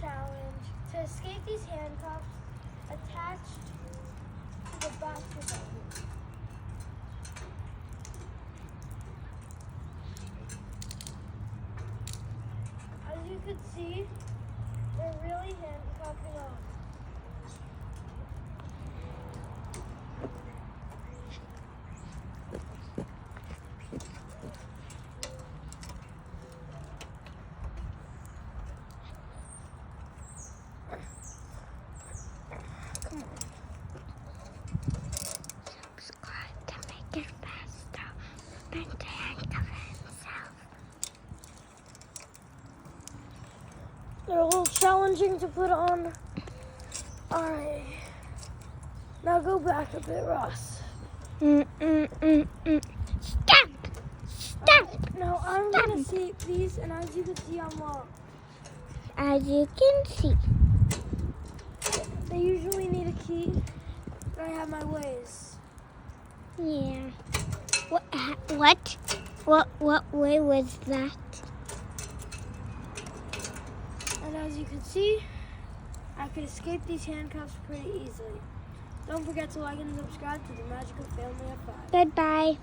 challenge to escape these handcuffs attached to the basketball hoop. As you can see, they're really handcuffing us. Subscribe to make it faster than to handcuff himself. They're a little challenging to put on. Alright. Now go back a bit, Ross. Stop! Stop! Now I'm going to see these, and as you can see, I'm locked. As you can see. They usually need a key, but I have my ways. Yeah. What way was that? And as you can see, I could escape these handcuffs pretty easily. Don't forget to like and subscribe to the Magical Family of 5. Goodbye.